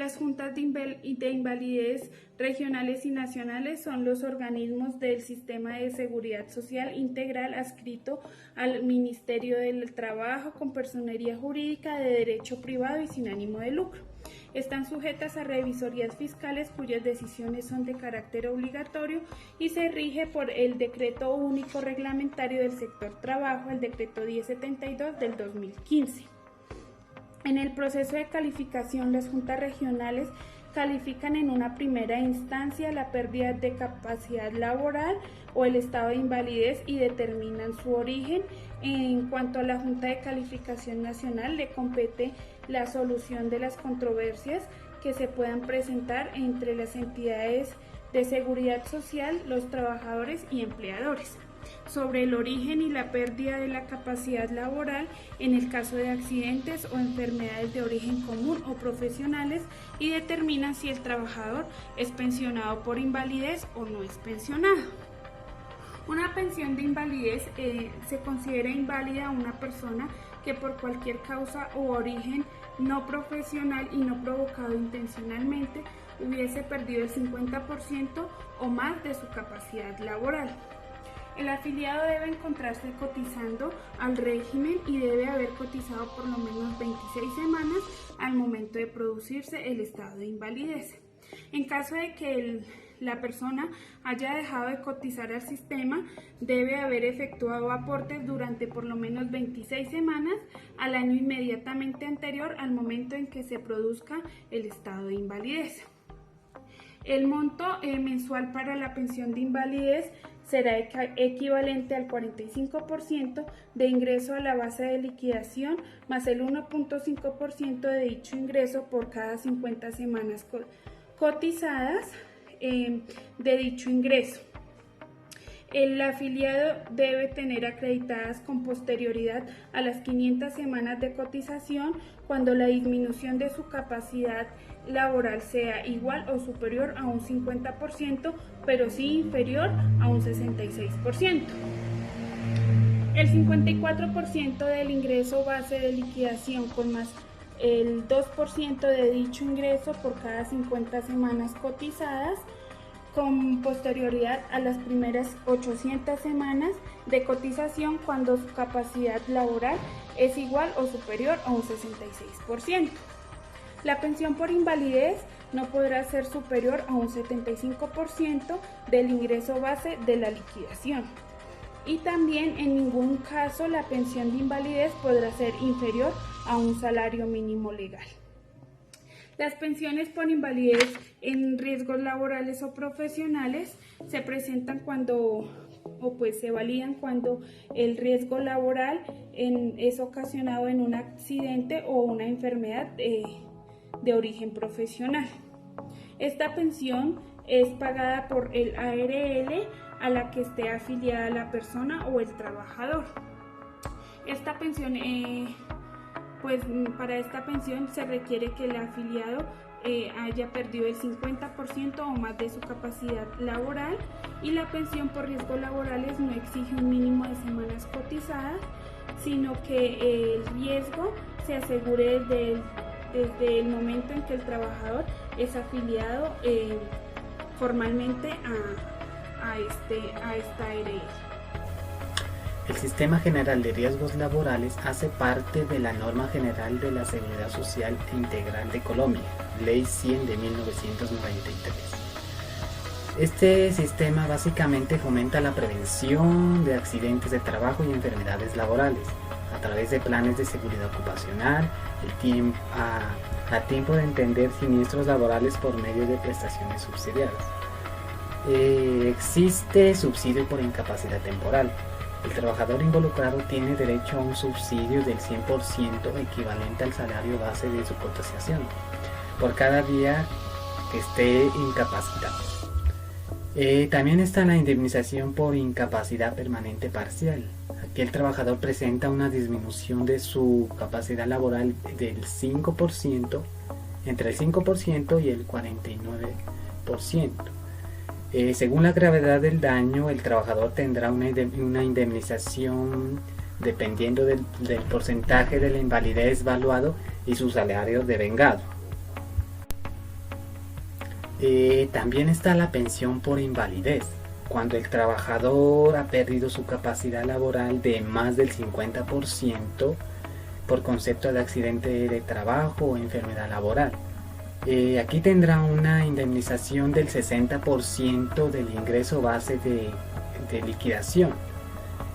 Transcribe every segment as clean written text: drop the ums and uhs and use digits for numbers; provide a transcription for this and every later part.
Las juntas de invalidez regionales y nacionales son los organismos del Sistema de Seguridad Social Integral adscrito al Ministerio del Trabajo con personería jurídica de derecho privado y sin ánimo de lucro. Están sujetas a revisorías fiscales cuyas decisiones son de carácter obligatorio y se rige por el Decreto Único Reglamentario del Sector Trabajo, el Decreto 1072 del 2015. En el proceso de calificación, las juntas regionales califican en una primera instancia la pérdida de capacidad laboral o el estado de invalidez y determinan su origen. En cuanto a la Junta de Calificación Nacional, le compete la solución de las controversias que se puedan presentar entre las entidades de seguridad social, los trabajadores y empleadores, sobre el origen y la pérdida de la capacidad laboral en el caso de accidentes o enfermedades de origen común o profesionales y determina si el trabajador es pensionado por invalidez o no es pensionado. Una pensión de invalidez se considera inválida a una persona que por cualquier causa u origen no profesional y no provocado intencionalmente hubiese perdido el 50% o más de su capacidad laboral. El afiliado debe encontrarse cotizando al régimen y debe haber cotizado por lo menos 26 semanas al momento de producirse el estado de invalidez. En caso de que la persona haya dejado de cotizar al sistema, debe haber efectuado aportes durante por lo menos 26 semanas al año inmediatamente anterior al momento en que se produzca el estado de invalidez. El monto mensual para la pensión de invalidez será equivalente al 45% de ingreso a la base de liquidación más el 1.5% de dicho ingreso por cada 50 semanas cotizadas de dicho ingreso. El afiliado debe tener acreditadas con posterioridad a las 500 semanas de cotización cuando la disminución de su capacidad laboral sea igual o superior a un 50%, pero sí inferior a un 66%. El 54% del ingreso base de liquidación con más el 2% de dicho ingreso por cada 50 semanas cotizadas, con posterioridad a las primeras 800 semanas de cotización cuando su capacidad laboral es igual o superior a un 66%. La pensión por invalidez no podrá ser superior a un 75% del ingreso base de la liquidación. Y también en ningún caso la pensión de invalidez podrá ser inferior a un salario mínimo legal. Las pensiones por invalidez en riesgos laborales o profesionales se presentan se validan cuando el riesgo laboral es ocasionado en un accidente o una enfermedad de origen profesional. Esta pensión es pagada por el ARL a la que esté afiliada la persona o el trabajador. Esta pensión para esta pensión se requiere que el afiliado haya perdido el 50% o más de su capacidad laboral, y la pensión por riesgos laborales no exige un mínimo de semanas cotizadas, sino que el riesgo se asegure desde el momento en que el trabajador es afiliado formalmente a esta ARL. El Sistema General de Riesgos Laborales hace parte de la Norma General de la Seguridad Social Integral de Colombia, Ley 100 de 1993. Este sistema básicamente fomenta la prevención de accidentes de trabajo y enfermedades laborales a través de planes de seguridad ocupacional, a tiempo de entender siniestros laborales por medio de prestaciones subsidiadas. Existe subsidio por incapacidad temporal. El trabajador involucrado tiene derecho a un subsidio del 100% equivalente al salario base de su cotización por cada día que esté incapacitado. También está la indemnización por incapacidad permanente parcial. Aquí el trabajador presenta una disminución de su capacidad laboral del 5%, entre el 5% y el 49%. Según la gravedad del daño, el trabajador tendrá una indemnización dependiendo del porcentaje de la invalidez valuado y su salario devengado. También está la pensión por invalidez. Cuando el trabajador ha perdido su capacidad laboral de más del 50% por concepto de accidente de trabajo o enfermedad laboral. Aquí tendrá una indemnización del 60% del ingreso base de liquidación.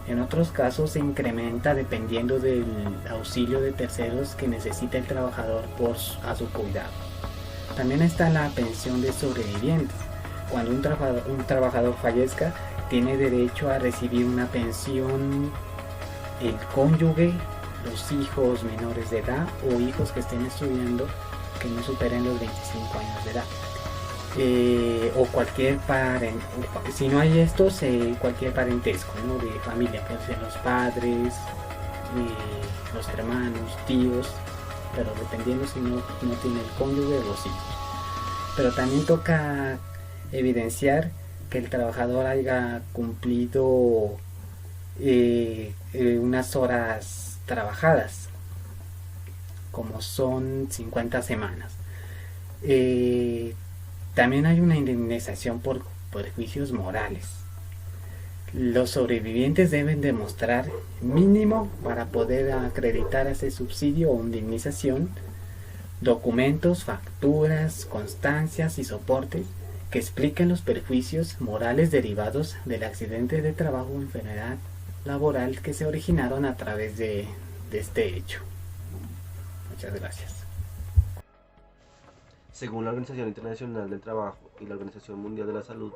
En otros casos se incrementa dependiendo del auxilio de terceros que necesita el trabajador a su cuidado. También está la pensión de sobrevivientes. Cuando un trabajador fallezca, tiene derecho a recibir una pensión el cónyuge, los hijos menores de edad o hijos que estén estudiando que no superen los 25 años de edad, o cualquier si no hay estos, cualquier parentesco, ¿no?, de familia, pueden ser los padres, los hermanos, tíos, pero dependiendo si no tiene el cónyuge o los hijos. Pero también toca evidenciar que el trabajador haya cumplido unas horas trabajadas, como son 50 semanas. También hay una indemnización por perjuicios morales. Los sobrevivientes deben demostrar mínimo para poder acreditar ese subsidio o indemnización, documentos, facturas, constancias y soportes que expliquen los perjuicios morales derivados del accidente de trabajo o enfermedad laboral que se originaron a través de este hecho. Muchas gracias. Según la Organización Internacional del Trabajo y la Organización Mundial de la salud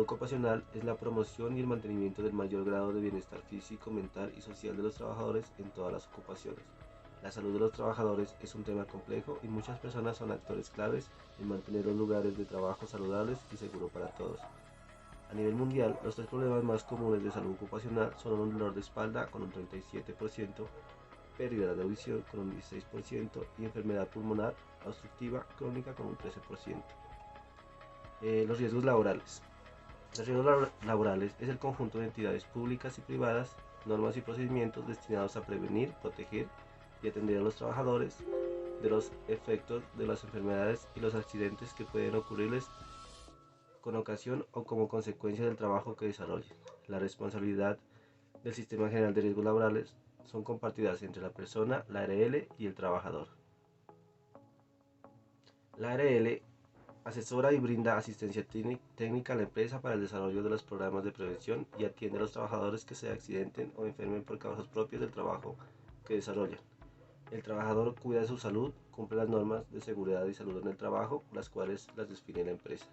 ocupacional es la promoción y el mantenimiento del mayor grado de bienestar físico, mental y social de los trabajadores en todas las ocupaciones. La salud de los trabajadores es un tema complejo y muchas personas son actores claves en mantener los lugares de trabajo saludables y seguros para todos. A nivel mundial, los tres problemas más comunes de salud ocupacional son un dolor de espalda con un 37%, pérdida de audición con un 16% y enfermedad pulmonar obstructiva crónica con un 13%. Los riesgos laborales. Los riesgos laborales es el conjunto de entidades públicas y privadas, normas y procedimientos destinados a prevenir, proteger y atender a los trabajadores de los efectos de las enfermedades y los accidentes que pueden ocurrirles con ocasión o como consecuencia del trabajo que desarrollen. La responsabilidad del Sistema General de Riesgos Laborales son compartidas entre la persona, la ARL y el trabajador. La ARL asesora y brinda asistencia técnica a la empresa para el desarrollo de los programas de prevención y atiende a los trabajadores que se accidenten o enfermen por causas propias del trabajo que desarrollan. El trabajador cuida de su salud, cumple las normas de seguridad y salud en el trabajo, las cuales las define la empresa.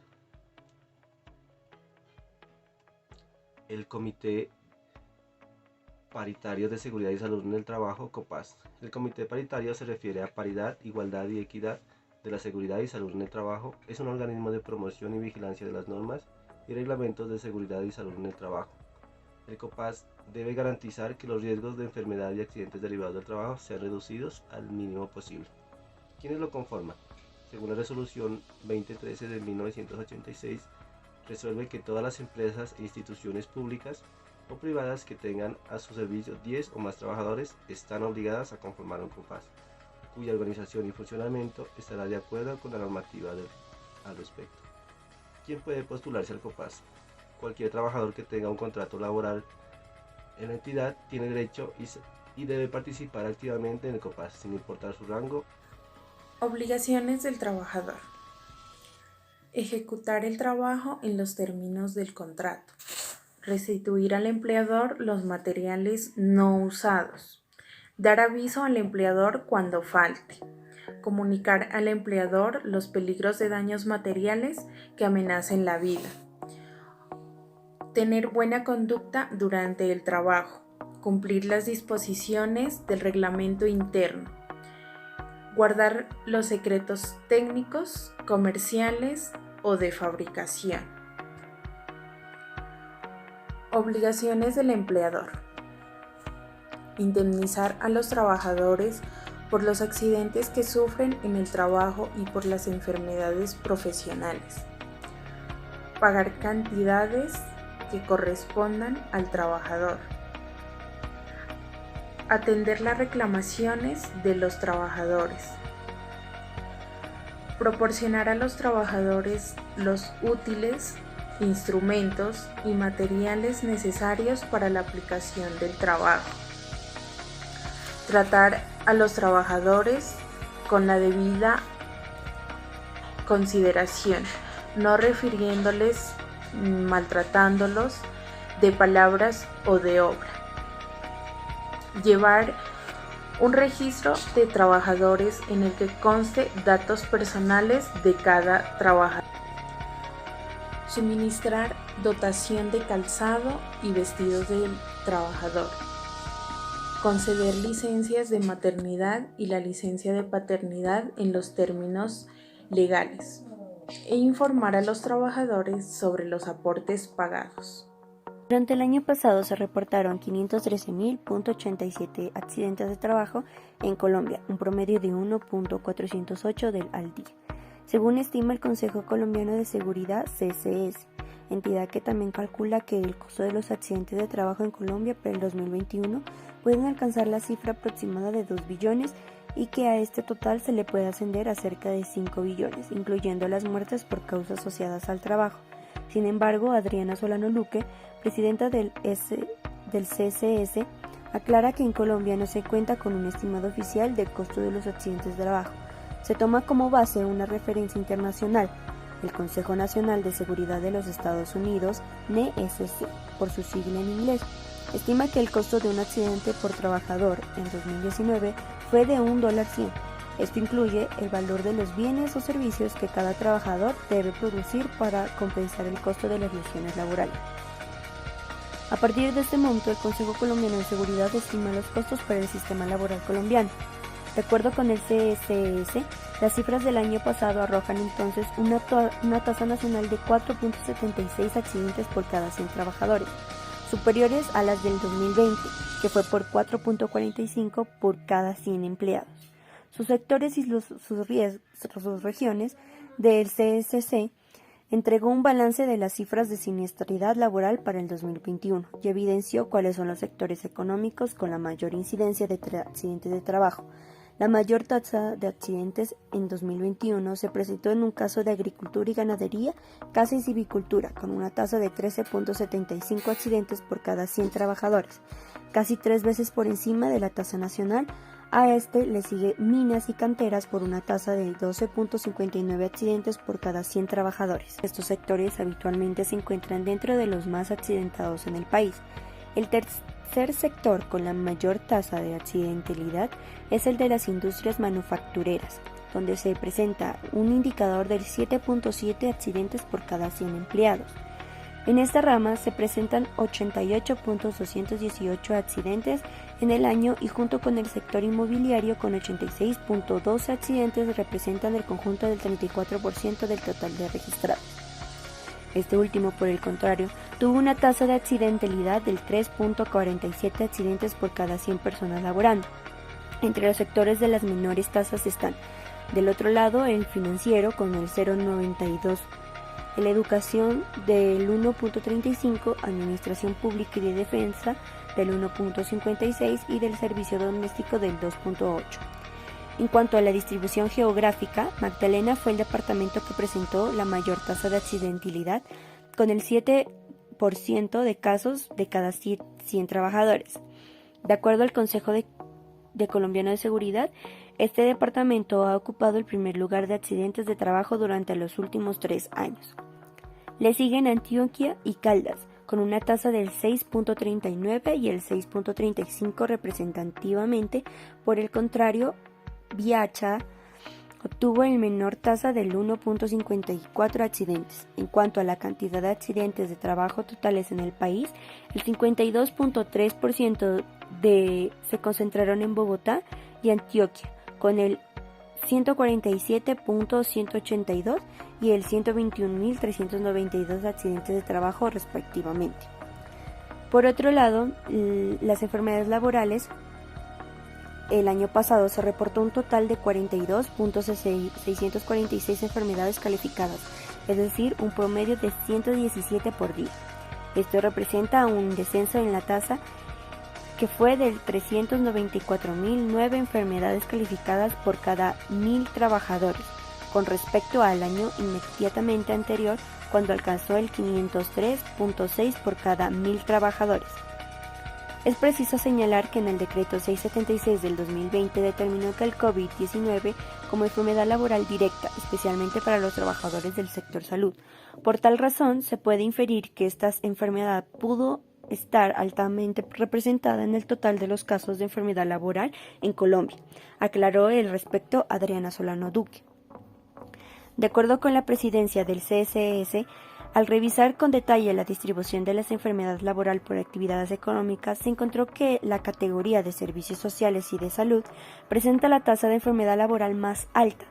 El Comité Paritario de Seguridad y Salud en el Trabajo, COPAS. El Comité Paritario se refiere a paridad, igualdad y equidad de la seguridad y salud en el trabajo. Es un organismo de promoción y vigilancia de las normas y reglamentos de seguridad y salud en el trabajo. El COPAS debe garantizar que los riesgos de enfermedad y accidentes derivados del trabajo sean reducidos al mínimo posible. ¿Quiénes lo conforman? según la resolución 2013 de 1986, resuelve que todas las empresas e instituciones públicas o privadas que tengan a su servicio 10 o más trabajadores están obligadas a conformar un COPAS, cuya organización y funcionamiento estará de acuerdo con la normativa al respecto. ¿Quién puede postularse al COPAS? Cualquier trabajador que tenga un contrato laboral en la entidad tiene derecho y debe participar activamente en el COPAS, sin importar su rango. Obligaciones del trabajador. Ejecutar el trabajo en los términos del contrato. Restituir al empleador los materiales no usados. Dar aviso al empleador cuando falte. Comunicar al empleador los peligros de daños materiales que amenacen la vida. Tener buena conducta durante el trabajo. Cumplir las disposiciones del reglamento interno. Guardar los secretos técnicos, comerciales o de fabricación. Obligaciones del empleador. Indemnizar a los trabajadores por los accidentes que sufren en el trabajo y por las enfermedades profesionales. Pagar cantidades que correspondan al trabajador. Atender las reclamaciones de los trabajadores. Proporcionar a los trabajadores los útiles, instrumentos y materiales necesarios para la aplicación del trabajo. Tratar a los trabajadores con la debida consideración, no refiriéndoles, maltratándolos de palabras o de obra. Llevar un registro de trabajadores en el que conste datos personales de cada trabajador. Suministrar dotación de calzado y vestidos del trabajador. Conceder licencias de maternidad y la licencia de paternidad en los términos legales. E informar a los trabajadores sobre los aportes pagados. Durante el año pasado se reportaron 513.087 accidentes de trabajo en Colombia, un promedio de 1.408 al día, según estima el Consejo Colombiano de Seguridad CCS, entidad que también calcula que el costo de los accidentes de trabajo en Colombia para el 2021 pueden alcanzar la cifra aproximada de 2 billones y que a este total se le puede ascender a cerca de 5 billones, incluyendo las muertes por causas asociadas al trabajo. Sin embargo, Adriana Solano Luque, presidenta del CCS, aclara que en Colombia no se cuenta con un estimado oficial del costo de los accidentes de trabajo. Se toma como base una referencia internacional, el Consejo Nacional de Seguridad de los Estados Unidos, NSC, por su sigla en inglés. Estima que el costo de un accidente por trabajador en 2019 fue de $1.100. Esto incluye el valor de los bienes o servicios que cada trabajador debe producir para compensar el costo de las lesiones laborales. A partir de este monto, el Consejo Colombiano de Seguridad estima los costos para el sistema laboral colombiano. De acuerdo con el CSS, las cifras del año pasado arrojan entonces una tasa nacional de 4.76 accidentes por cada 100 trabajadores, superiores a las del 2020, que fue por 4.45 por cada 100 empleados. Sus sectores y sus regiones del CSC entregó un balance de las cifras de siniestralidad laboral para el 2021 y evidenció cuáles son los sectores económicos con la mayor incidencia de accidentes de trabajo. La mayor tasa de accidentes en 2021 se presentó en un caso de agricultura y ganadería, caza y silvicultura, con una tasa de 13.75 accidentes por cada 100 trabajadores, casi 3 veces por encima de la tasa nacional. A este le sigue minas y canteras por una tasa de 12.59 accidentes por cada 100 trabajadores. Estos sectores habitualmente se encuentran dentro de los más accidentados en el país. El tercer sector con la mayor tasa de accidentalidad es el de las industrias manufactureras, donde se presenta un indicador del 7.7 accidentes por cada 100 empleados. En esta rama se presentan 88.218 accidentes en el año y junto con el sector inmobiliario con 86.12 accidentes representan el conjunto del 34% del total de registrados. Este último, por el contrario, tuvo una tasa de accidentalidad del 3.47 accidentes por cada 100 personas laborando. Entre los sectores de las menores tasas están Del otro lado, el financiero con el 0,92%. En la educación del 1,35%, administración pública y de defensa del 1,56% y del servicio doméstico del 2,8%. En cuanto a la distribución geográfica, Magdalena fue el departamento que presentó la mayor tasa de accidentalidad, con el 7% de casos de cada 100 trabajadores. De acuerdo al Consejo Colombiano de Seguridad, este departamento ha ocupado el primer lugar de accidentes de trabajo durante los últimos 3 años. Le siguen Antioquia y Caldas, con una tasa del 6,39 y el 6,35 representativamente. Por el contrario, Biacha obtuvo el menor tasa del 1,54 accidentes. En cuanto a la cantidad de accidentes de trabajo totales en el país, el 52,3% se concentraron en Bogotá y Antioquia, con el 147,182 y el 121,392 accidentes de trabajo respectivamente. Por otro lado, las enfermedades laborales, el año pasado se reportó un total de 42,646 enfermedades calificadas, es decir, un promedio de 117 por día. Esto representa un descenso en la tasa que fue de 394.009 enfermedades calificadas por cada 1.000 trabajadores, con respecto al año inmediatamente anterior, cuando alcanzó el 503,6 por cada 1.000 trabajadores. Es preciso señalar que en el decreto 676 del 2020 determinó que el COVID-19 como enfermedad laboral directa, especialmente para los trabajadores del sector salud. Por tal razón, se puede inferir que esta enfermedad pudo estar altamente representada en el total de los casos de enfermedad laboral en Colombia, aclaró al respecto Adriana Solano Duque. De acuerdo con la presidencia del CSS, al revisar con detalle la distribución de las enfermedades laboral por actividades económicas, se encontró que la categoría de servicios sociales y de salud presenta la tasa de enfermedad laboral más alta,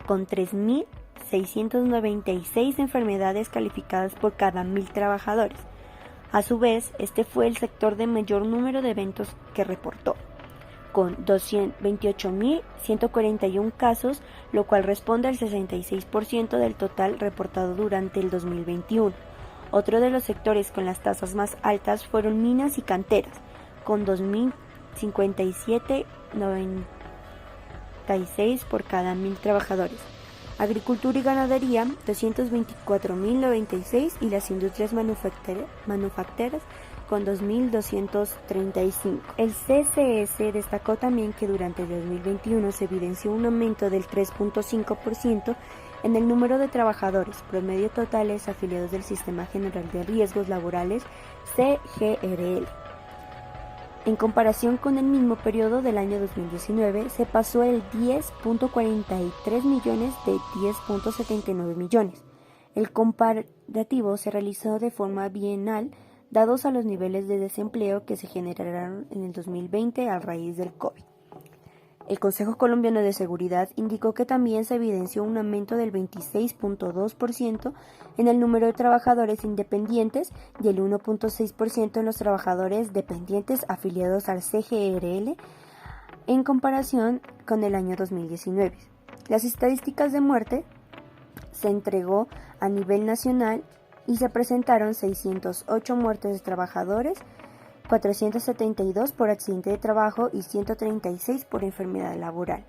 con 3.696 enfermedades calificadas por cada 1.000 trabajadores. A su vez, este fue el sector de mayor número de eventos que reportó, con 228.141 casos, lo cual responde al 66% del total reportado durante el 2021. Otro de los sectores con las tasas más altas fueron minas y canteras, con 2.057,96 por cada 1.000 trabajadores. Agricultura y ganadería, 224.096 y las industrias manufactureras con 2.235. El CCS destacó también que durante el 2021 se evidenció un aumento del 3,5% en el número de trabajadores promedio totales afiliados del Sistema General de Riesgos Laborales, CGRL. En comparación con el mismo periodo del año 2019, se pasó el 10,43 millones de 10,79 millones. El comparativo se realizó de forma bienal, dados a los niveles de desempleo que se generaron en el 2020 a raíz del COVID. El Consejo Colombiano de Seguridad indicó que también se evidenció un aumento del 26,2% en el número de trabajadores independientes y el 1,6% en los trabajadores dependientes afiliados al CGRL en comparación con el año 2019. Las estadísticas de muerte se entregó a nivel nacional y se presentaron 608 muertes de trabajadores, 472 por accidente de trabajo y 136 por enfermedad laboral.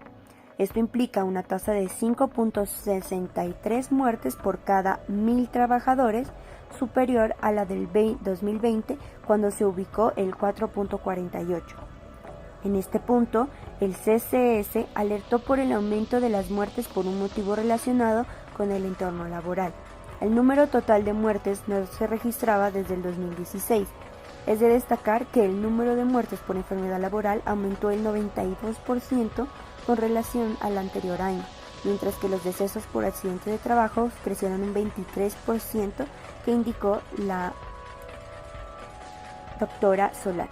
Esto implica una tasa de 5,63 muertes por cada 1.000 trabajadores, superior a la del 2020, cuando se ubicó el 4,48. En este punto, el CCS alertó por el aumento de las muertes por un motivo relacionado con el entorno laboral. El número total de muertes no se registraba desde el 2016. Es de destacar que el número de muertes por enfermedad laboral aumentó el 92% con relación al anterior año, mientras que los decesos por accidente de trabajo crecieron un 23%, que indicó la doctora Solano.